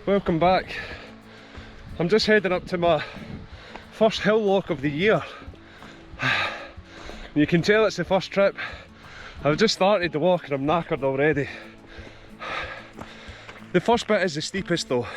Welcome back. I'm just heading up to my first hill loch of the year. You can tell it's the first trip. I've just started the walk and I'm knackered already. The first bit is the steepest though.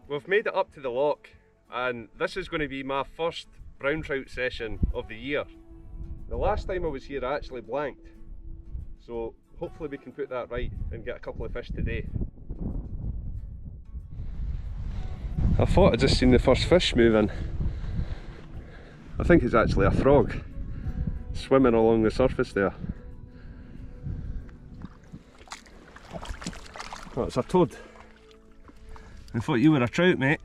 We've made it up to the loch and this is going to be my first brown trout session of the year. The last time I was here I actually blanked, so hopefully we can put that right and get a couple of fish today. I thought I'd just seen the first fish moving. I think it's actually a frog swimming along the surface there. Oh, it's a toad. I thought you were a trout, mate.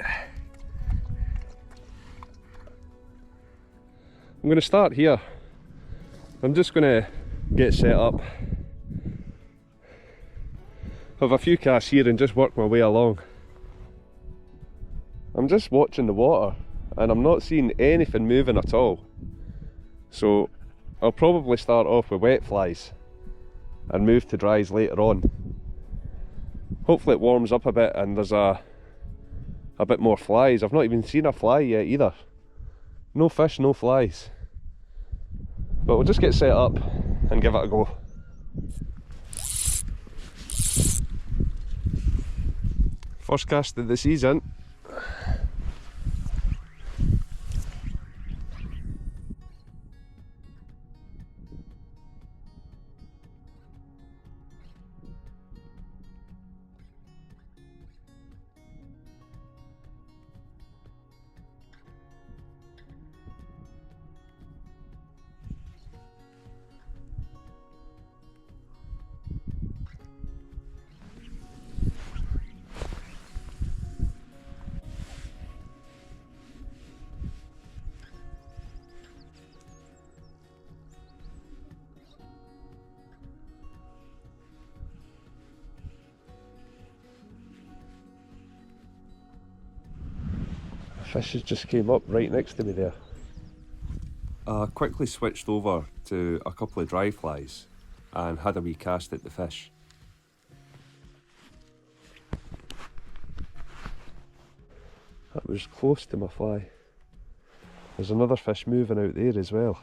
I'm going to start here. I'm just going to get set up. Have a few casts here and just work my way along. I'm just watching the water and I'm not seeing anything moving at all. So I'll probably start off with wet flies and move to dries later on. Hopefully it warms up a bit and there's a bit more flies. I've not even seen a fly yet either. No fish, no flies. But we'll just get set up and give it a go. First cast of the season. Fishes just came up right next to me there. I quickly switched over to a couple of dry flies and had a wee cast at the fish. That was close to my fly. There's another fish moving out there as well.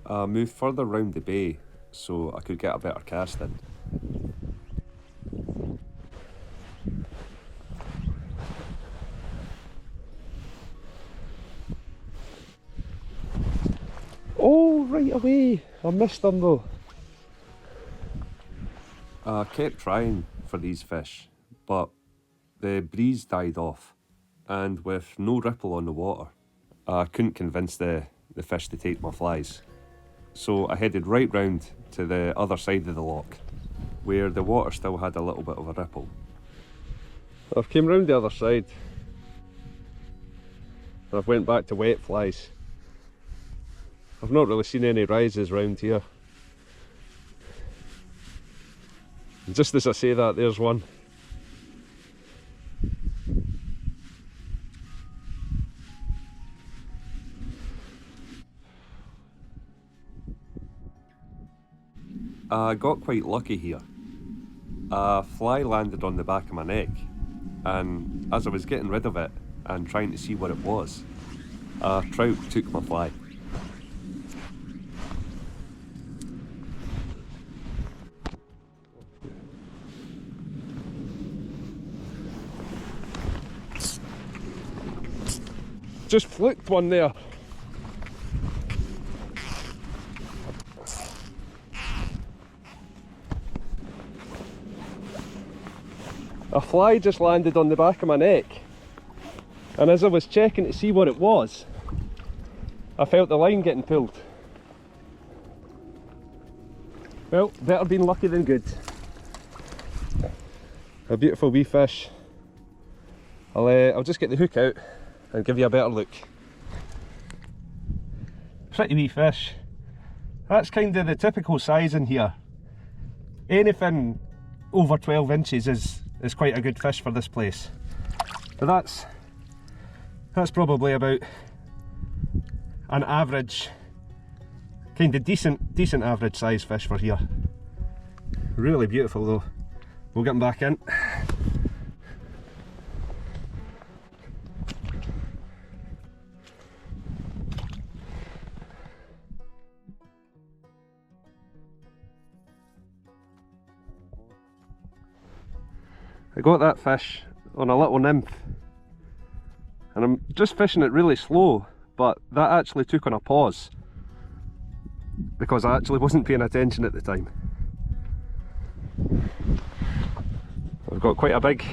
I moved further round the bay so I could get a better cast in. Oh, right away! I missed them though. I kept trying for these fish, but the breeze died off, and with no ripple on the water, I couldn't convince the fish to take my flies. So I headed right round to the other side of the loch, where the water still had a little bit of a ripple. I've came round the other side. I've went back to wet flies. I've not really seen any rises round here. And just as I say that, there's one. I got quite lucky here. A fly landed on the back of my neck, and as I was getting rid of it and trying to see what it was, a trout took my fly. Just flicked one there. A fly just landed on the back of my neck, and as I was checking to see what it was, I felt the line getting pulled. Well, better been lucky than good. A beautiful wee fish. I'll just get the hook out and give you a better look. pretty wee fish. That's kind of the typical size in here. Anything over 12 inches is quite a good fish for this place. But that's probably about an average, kind of decent average size fish for here. Really beautiful though. We'll get them back in. I got that fish on a little nymph, and I'm just fishing it really slow, but that actually took on a pause because I actually wasn't paying attention at the time. I've got quite a big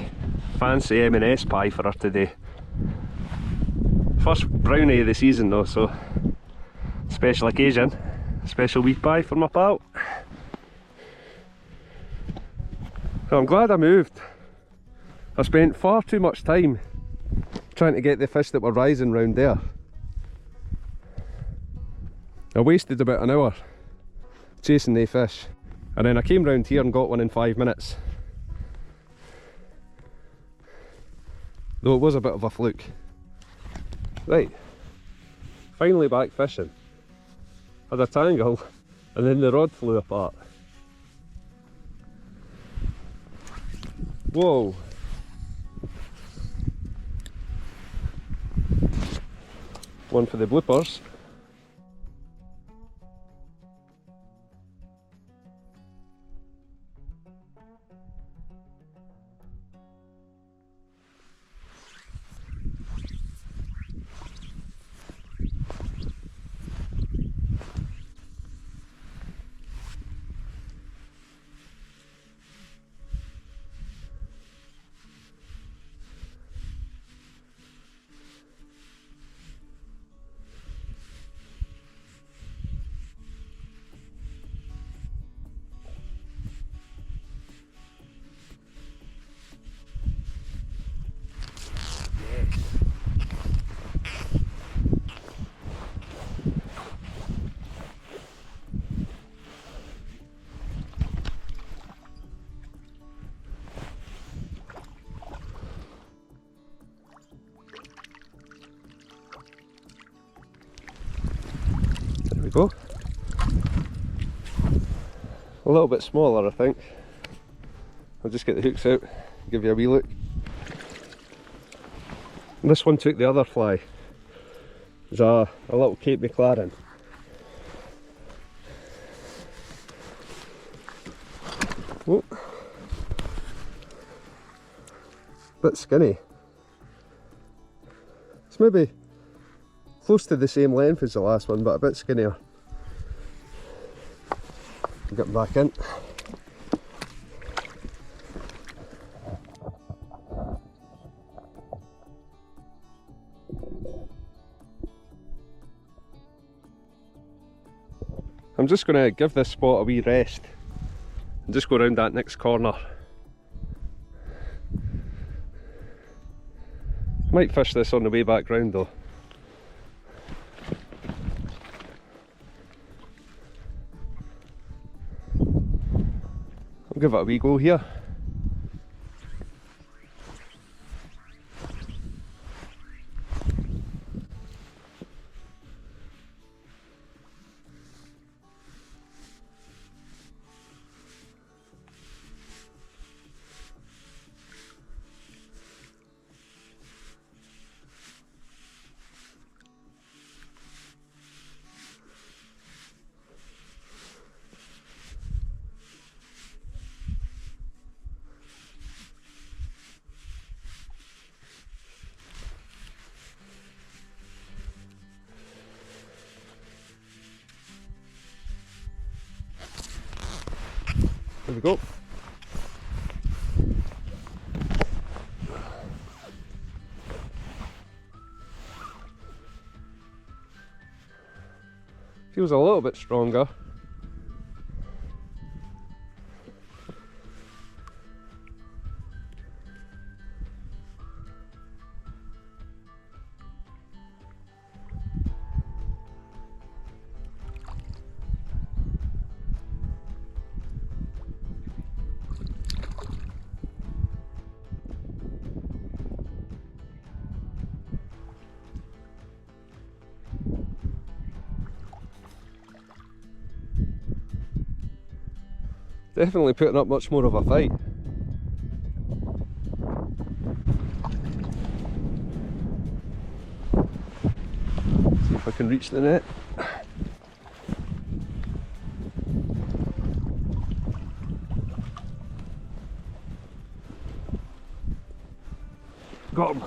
fancy M&S pie for her today. First brownie of the season though, so special occasion, special wee pie for my pal. So I'm glad I moved. I spent far too much time trying to get the fish that were rising round there. I wasted about an hour chasing the fish, and then I came round here and got one in 5 minutes. Though it was a bit of a fluke. Right, finally back fishing. Had a tangle and then the rod flew apart. Whoa! One for the bloopers. There we go. A little bit smaller, I think. I'll just get the hooks out, give you a wee look. And this one took the other fly. There's a little Cape McLaren. Oh. Bit skinny. It's maybe close to the same length as the last one, but a bit skinnier. Get them back in. I'm just going to give this spot a wee rest and just go around that next corner. Might fish this on the way back round though. I'll give it a wee go here. There we go. Feels a little bit stronger. Definitely putting up much more of a fight. See if I can reach the net. Got him.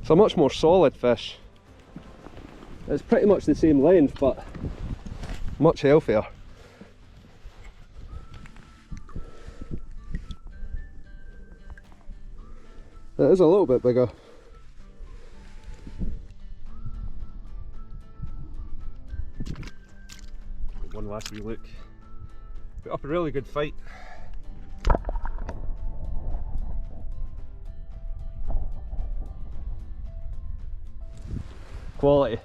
It's a much more solid fish. It's pretty much the same length, but much healthier. It is a little bit bigger. One last wee look. Put up a really good fight. Quality.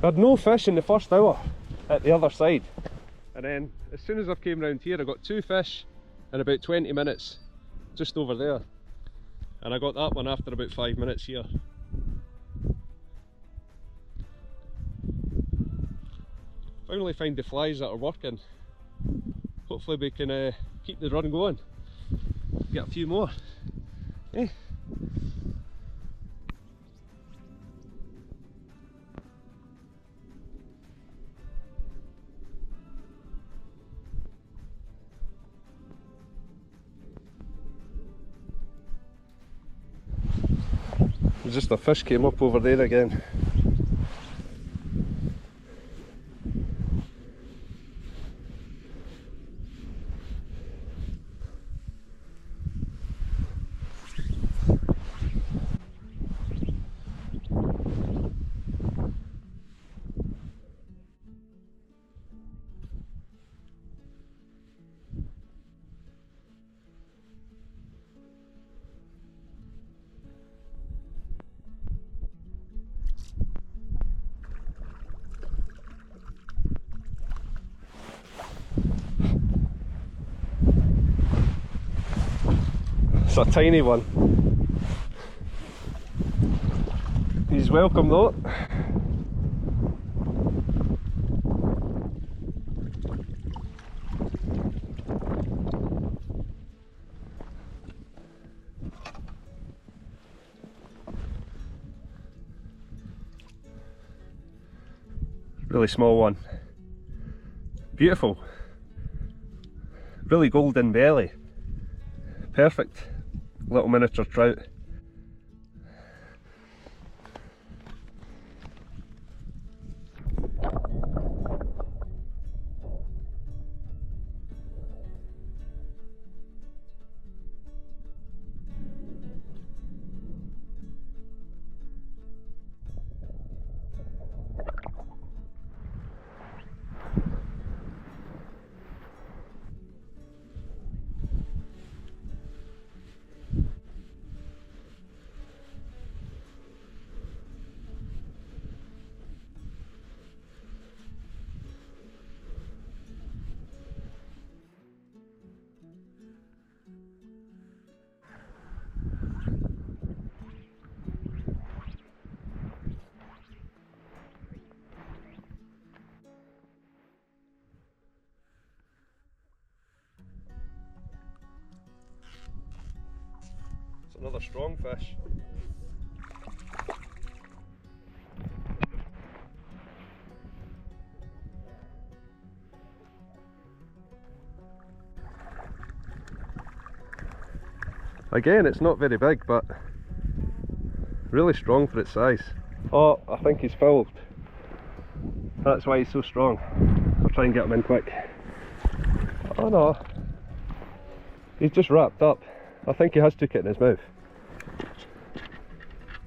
I had no fish in the first hour at the other side, and then as soon as I came round here I got 2 fish in about 20 minutes just over there, and I got that one after about 5 minutes here. Finally find the flies that are working. Hopefully we can keep the run going, get a few more. Eh? Just a fish came up over there again. It's a tiny one. He's welcome though. Really small one. Beautiful. Really golden belly. Perfect little miniature trout. Another strong fish. Again, it's not very big, but really strong for its size. Oh, I think he's filled. That's why he's so strong. I'll try and get him in quick. Oh no, he's just wrapped up. I think he has took it in his mouth.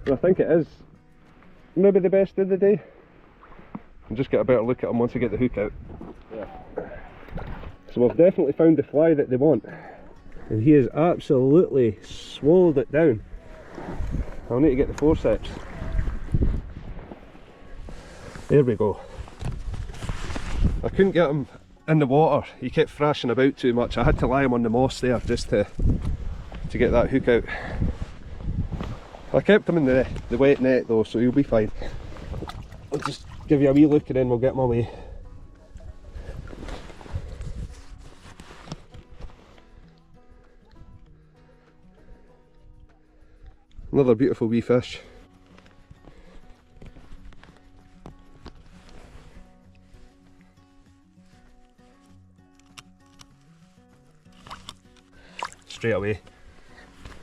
And I think it is maybe the best of the day. I'll just get a better look at him once I get the hook out. Yeah. So we've definitely found the fly that they want. And he has absolutely swallowed it down. I'll need to get the forceps. There we go. I couldn't get him in the water. He kept thrashing about too much. I had to lie him on the moss there just to get that hook out. I kept him in the wet net though, so he'll be fine. I'll just give you a wee look and then we'll get my way. Another beautiful wee fish. Straight away.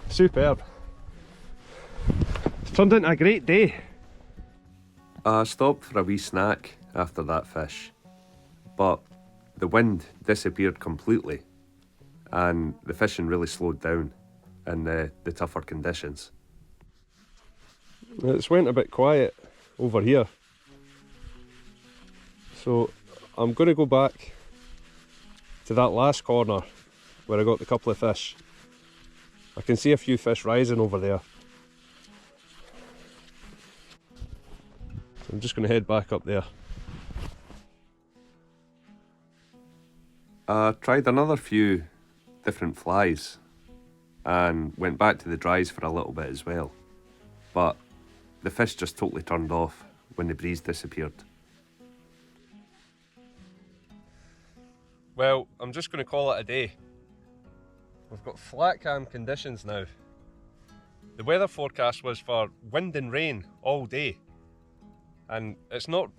Superb. It's turned into a great day. I stopped for a wee snack after that fish, but the wind disappeared completely and the fishing really slowed down in the tougher conditions. It's went a bit quiet over here, so I'm going to go back to that last corner where I got the couple of fish. I can see a few fish rising over there. So I'm just going to head back up there. I tried another few different flies and went back to the dries for a little bit as well, but the fish just totally turned off when the breeze disappeared. Well, I'm just going to call it a day. We've got flat cam conditions now. The weather forecast was for wind and rain all day, and it's not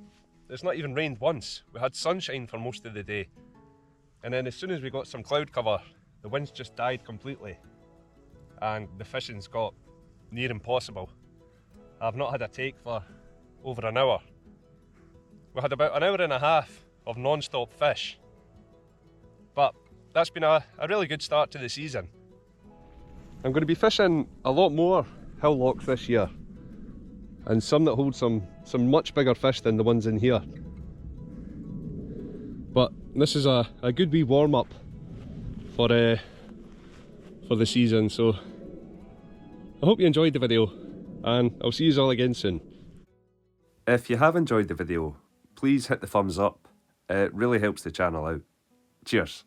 even rained once. We had sunshine for most of the day, and then as soon as we got some cloud cover, the winds just died completely and the fishing's got near impossible. I've not had a take for over an hour. We had about an hour and a half of non-stop fish, but that's been a really good start to the season. I'm going to be fishing a lot more hill lochs this year, and some that hold some much bigger fish than the ones in here. But this is a good wee warm up for the season, so I hope you enjoyed the video, and I'll see you all again soon. If you have enjoyed the video, please hit the thumbs up. It really helps the channel out. Cheers.